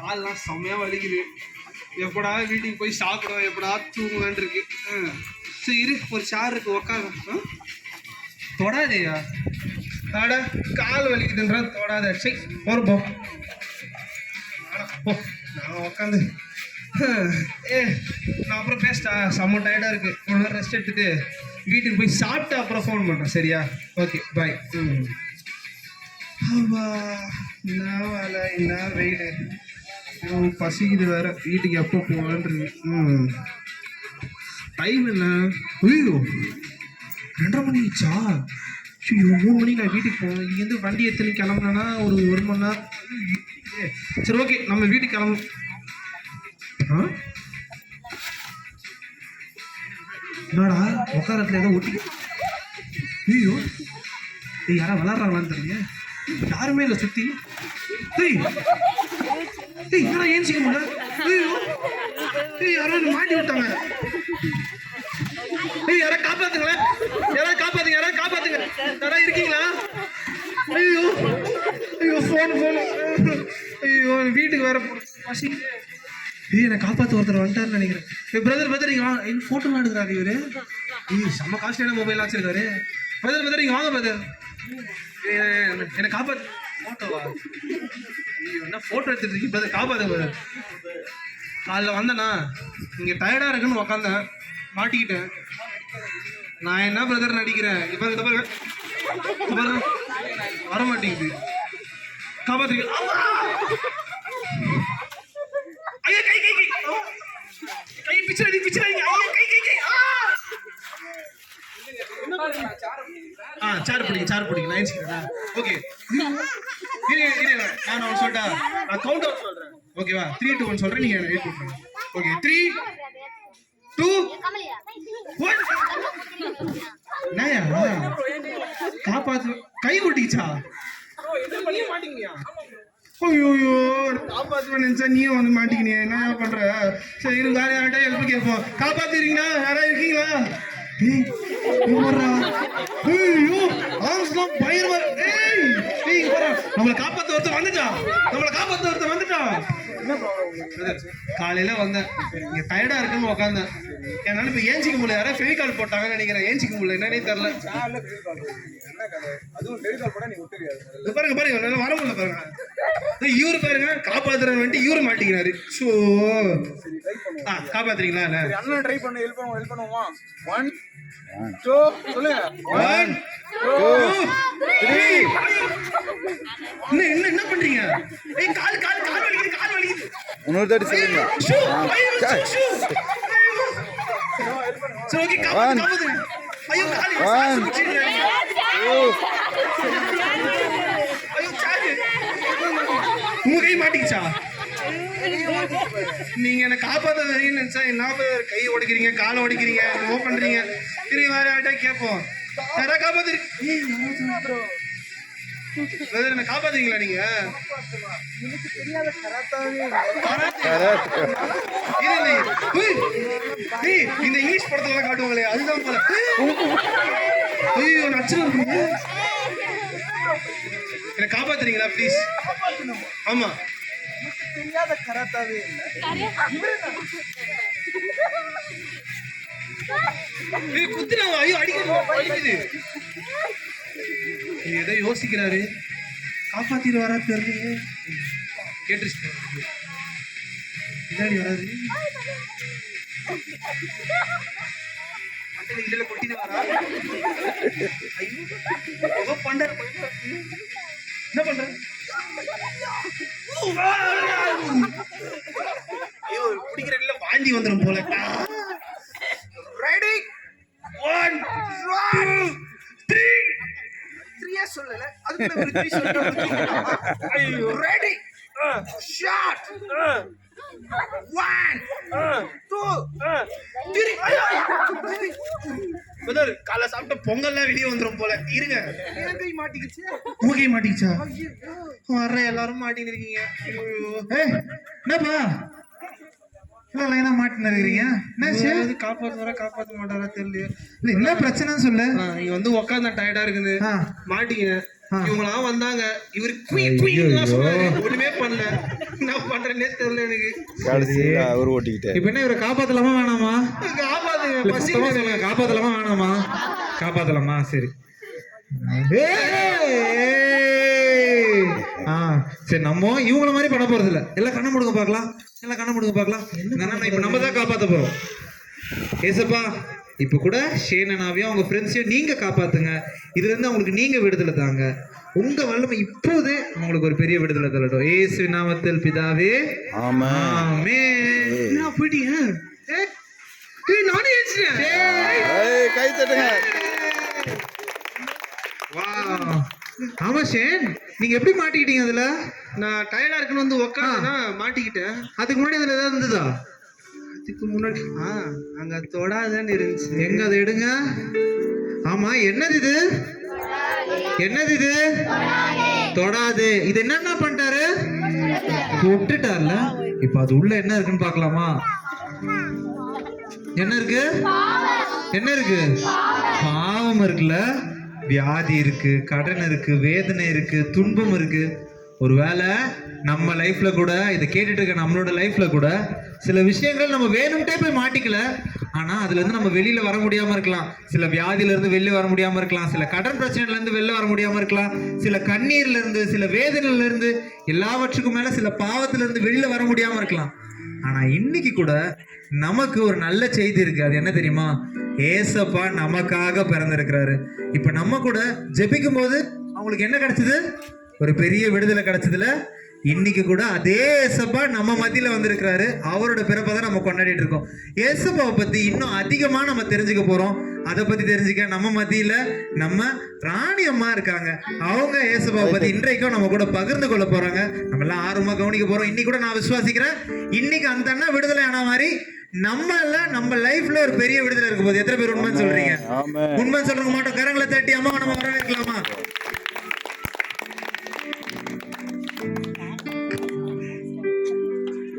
கால்லாம் செம்மையா வலிக்குது. எப்படா வீட்டுக்கு போய் சாப்பிடுவேன், எப்படா தூங்குவேன் இருக்கு. சரி இரு, ஒரு சேர் இருக்கு உக்காந்து. தொடாதேயா, அட கால் வலிக்குதுன்றா தொடாத. சரி ஒரு போ நான் உக்காந்து. நான் அப்புறம் பேசிட்டா, செம்ம டயர்டாக இருக்குது. ஒரு நேரம் ரெஸ்ட் எடுத்துட்டு வீட்டுக்கு போய் சாப்பிட்டு அப்புறம் ஃபோன் பண்ணுறேன். சரியா? Okay bye. என்ன வேலை, என்ன வெயில், பசிக்குது வேற. வீட்டுக்கு எப்போ போகலான்றது. டைம் என்ன? ஐயோ 2:30 மணி ஆச்சா? ஐயோ 3 மணிக்கு நான் வீட்டுக்கு போகணும். இங்கேருந்து வண்டி எத்தனை கிளம்புனா ஒரு மணி நேரம். சரி ஓகே, நம்ம வீட்டுக்கு கிளம்பும். என்னடா உட்காரத்துல ஏதோ ஒட்டி. ஐயோ யாரா விளாட்றாங்களான்னு தெரியல. யாருமே இல்லை சுற்றி. என்னடா ஏன்சிக்க முடியல. ஐயோ யாரோ மாட்டி விட்டாங்க. யாராவது காப்பாத்துங்களேன், யாராவது காப்பாத்துங்க, யாராவது காப்பாத்துங்க, யாராவது இருக்கீங்களா? ஐயோ ஐயோ ஃபோன். ஐயோ வீட்டுக்கு வேற பசி. என்னை காப்பாற்ற ஒருத்தர் வந்துட்டாருன்னு நினைக்கிறேன். பிரதர் நீங்கள் வாங்க. எங்கள் ஃபோட்டோலாம் எடுக்கிறாரு இவர். செம்ம காஸ்ட்லியான மொபைல் வச்சிருக்காரு. பிரதர் நீங்கள் வாங்க பிரதர், என்னை காப்பாற்று. ஃபோட்டோவா? ஐயோ என்ன ஃபோட்டோ எடுத்துட்டு இருக்கீங்க பிரதர், காப்பாற்று பிரதர். காலைல வந்தேண்ணா, இங்கே டயர்டாக இருக்குன்னு உக்காந்தேன், மாட்டிக்கிட்டேன். நான் என்ன பிரதர் நடிக்கிறேன்? இப்போ இந்த பாருங்க வர மாட்டேங்குது. காப்பாற்றுங்க. ஐயா கை பிச்சை பிச்சைங்க. சார் பிடிங்க நான் ஏன்சிக்கிறேன். ஓகே நான் ஒன்று சொல்லிட்டா, நான் கவுண்ட் டவுன் சொல்கிறேன். ஓகேவா? 3, 2, 1 சொல்கிறேன், நீங்கள் எழுதி கொடுத்துருங்க. ஓகே 3, 2, 1. காப்பாத்து. கை ஒட்டிச்சா? ஐயோ காப்பாற்றுவேன் நினைச்சா நீயும் வந்து மாட்டிக்கினியா? என்ன பண்ற? சரி வேற யார்கிட்ட ஹெல்ப் கேட்போம். காப்பாத்துறீங்களா? யாரா இருக்கீங்களா? ஐயோ ஆம்ஸ்லாம் பயங்கரமா. நம்மளை காப்பாற்ற ஒருத்தர் வந்துட்டான். காலையில வந்தேன், இங்க டயர்டா இருக்குன்னு உட்காந்தேன். என்னால இப்ப ஏஞ்சிக்க முடியல. யாராவது ஃபெவிகால் போட்டாங்கன்னு நினைக்கிறேன். ஏஞ்சிக்க முடியல, என்னன்னே தெரியல. பாருங்க வர முடியல பாருங்க. இவரு பாருங்க காப்பாத்துறேன்னு வந்துட்டு இவரு மாட்டிக்கிறாரு. ஸோ காப்பாத்துறீங்களா? அண்ணன் ட்ரை பண்ண ஹெல்ப் பண்ணுவோமா? 1, 2 சொல்லுங்க. 1, 2, 3. என்ன பண்றீங்க? கால் வலிக்குது. இன்னொரு தாட்டி சொல்லுங்க. சரி ஓகே காப்பாத்து. ஐயோ கால். 1, 2. ஐயோ சார்ஜ் உங்க கை மாட்டிக்கிச்சா? நீங்க என்ன காப்பாற்ற நினைச்சா என்ன கை உடைக்கிறீங்க, காலை உடைக்கிறீங்க, என்னமோ பண்றீங்க. சரி வேற யார்கிட்ட கேட்போம். யாரா காப்பாத்து. என்ன காப்பாத்துறீங்களா நீங்க? இந்த இங்கிலீஷ் படத்துல எல்லாம் காட்டுவாங்களே அதுதான் போல. ஐயோ நச்சு. என்ன காப்பாத்துறீங்களா ப்ளீஸ்? ஆமா தெரியாத கராத்தாவே இல்லை. குத்துறாங்க. ஐயோ அடிக்குது. ஏதோ யோசிக்கிறாரு. காப்பாத்திட்டு வரா தெரியல. கேட்டுருச்சு பின்னாடி வராது. இதுல கொட்டிட்டு வரா. ஐயோ பண்ற என்ன பண்ற? ஐயோ பிடிக்கிறதுல வாந்தி வந்துடும் போல. ரெடி 1, 2, 3. 3 சொல்லல, அதுக்கு ஒரு 3 சொல்லிட்டு. ஐயோ ரெடி ஷாட் 1, 2, 3. பிரதர் காலை சாப்பிட்ட பொங்கல்லாம் வெளியே வந்துடும் போல. இருங்க கை மாட்டிக்கிச்சு. உங்க கை மாட்டிக்கிச்சா? வர்ற எல்லாரும் மாட்டின்னு இருக்கீங்க. என்னப்பா எல்லாம் லைனா மாட்டின்னு இருக்கிறீங்க என்னாச்சு? காப்பாத்துவாரா காப்பாத்த மாட்டாரா தெரியல. இல்ல என்ன பிரச்சனைன்னு சொல்லு. இங்க வந்து உட்காந்து டயர்டா இருக்குது ஆ, மாட்டீங்க. ஆ. இவங்களாம் வந்தாங்க, இவரு ஐயோ. சொன்னாரு, ஒண்ணுமே பண்ணல. என்ன பண்றேன்னே தெரியல எனக்கு. கடைசியில அவர் ஓட்டிக்கிட்டாரு. இப்ப என்ன இவரை காப்பாத்தலாமா வேணாமா? காப்பாத்துங்க, இல்ல, பசி சுத்தமா சொல்லுங்க, காப்பாத்தலாமா வேணாமா? காப்பாத்தலாமா? சரி. ஆ, சரி, நம்ம இவங்கள மாதிரி பண்ண போறது இல்ல. எல்லாம் கண்ண முடுங்க பார்க்கலாம், எல்லாம் கண்ண முடுங்க பார்க்கலாம். இப்ப நம்ம தான் காப்பாத்த போறோம். ஏசப்பா, இப்ப கூட ஷேனனாவையும் அவங்க ஃப்ரெண்ட்ஸையும் நீங்க காப்பாத்துங்க. இதுல இருந்து அவங்களுக்கு நீங்க விடுதலை தாங்க. உங்க வல்லமை இப்போது அவங்களுக்கு ஒரு பெரிய விடுதலை தரட்டும். ஏசு நாமத்தில் பிதாவே, ஆமென். ஆமென். என்ன போயிட்டீங்க? நானே ஏறிச்சிட்டேன். ஏய், கை தட்டுங்க. வாவ். ஆமா ஷேன், நீங்க எப்படி மாட்டிக்கிட்டீங்க அதுல? நான் டயர்டா இருக்குன்னு வந்து உட்காந்துனா மாட்டிக்கிட்டேன். அதுக்கு முன்னாடி அதுல ஏதாவது இருந்ததா? அதுக்கு முன்னாடி அங்க தொடாதன்னு இருந்துச்சு. எங்க அதை எடுங்க. ஆமா, என்னது இது? என்னது இது? தொடாது. இது என்னென்ன பண்ணிட்டாரு? விட்டுட்டார்ல. இப்ப அது உள்ள என்ன இருக்குன்னு பார்க்கலாமா? என்ன இருக்கு? என்ன இருக்கு? பாவம் இருக்குல்ல, வியாதி இருக்கு, கடன் இருக்கு, வேதனை இருக்கு, துன்பம் இருக்கு. ஒருவேளை நம்ம லைஃப்ல கூட இதை கேட்டுட்டு இருக்க நம்மளோட லைஃப்ல கூட சில விஷயங்கள் நம்ம வேணும்ட்டே போய் மாட்டிக்கல, ஆனா அதுல இருந்து நம்ம வெளியில வர முடியாம இருக்கலாம். சில வியாதியில இருந்து வெளில வர முடியாம இருக்கலாம், சில கடன் பிரச்சனைல இருந்து வெளில வர முடியாம இருக்கலாம், சில கண்ணீர்ல இருந்து, சில வேதனையில இருந்து, எல்லாவற்றுக்கும் மேல சில பாவத்துல இருந்து வெளியில வர முடியாம இருக்கலாம். ஆனா இன்னைக்கு கூட நமக்கு ஒரு நல்ல செய்தி இருக்கு. அது என்ன தெரியுமா? ஏசப்பா நமக்காக பிறந்திருக்கிறாரு. இப்ப நம்ம கூட ஜெபிக்கும் போது அவங்களுக்கு என்ன கிடைச்சது? ஒரு பெரிய விடுதலை கிடைச்சதுல. இன்னைக்கு கூட அதே ஏசப்பா நம்ம மத்தியில வந்திருக்கிறாரு. அவரோட பிறப்பை தான் நம்ம கொண்டாடிட்டு இருக்கோம். ஏசப்பாவை பத்தி இன்னும் அதிகமா நம்ம தெரிஞ்சுக்க போறோம். அதை பத்தி தெரிஞ்சுக்க நம்ம மத்தியில நம்ம ராணி அம்மா இருக்காங்க. அவங்க ஏசப்பாவை பத்தி இன்றைக்கும் நம்ம கூட பகிர்ந்து கொள்ள போறாங்க. நம்ம எல்லாம் ஆர்வமா கவனிக்க போறோம். இன்னைக்கு கூட நான் விசுவாசிக்கிறேன், இன்னைக்கு அந்த அண்ணா விடுதலை ஆன மாதிரி நம்ம லைஃப்ல ஒரு பெரிய விடுதலை இருக்கும் போது எத்தனை பேர் உண்மைன்னு சொல்றீங்க? ஆமென். உண்மைன்னு சொல்றவங்க மாட்டோம் கரங்களை தட்டி அம்மா நம்ம வரவேற்கலாமா?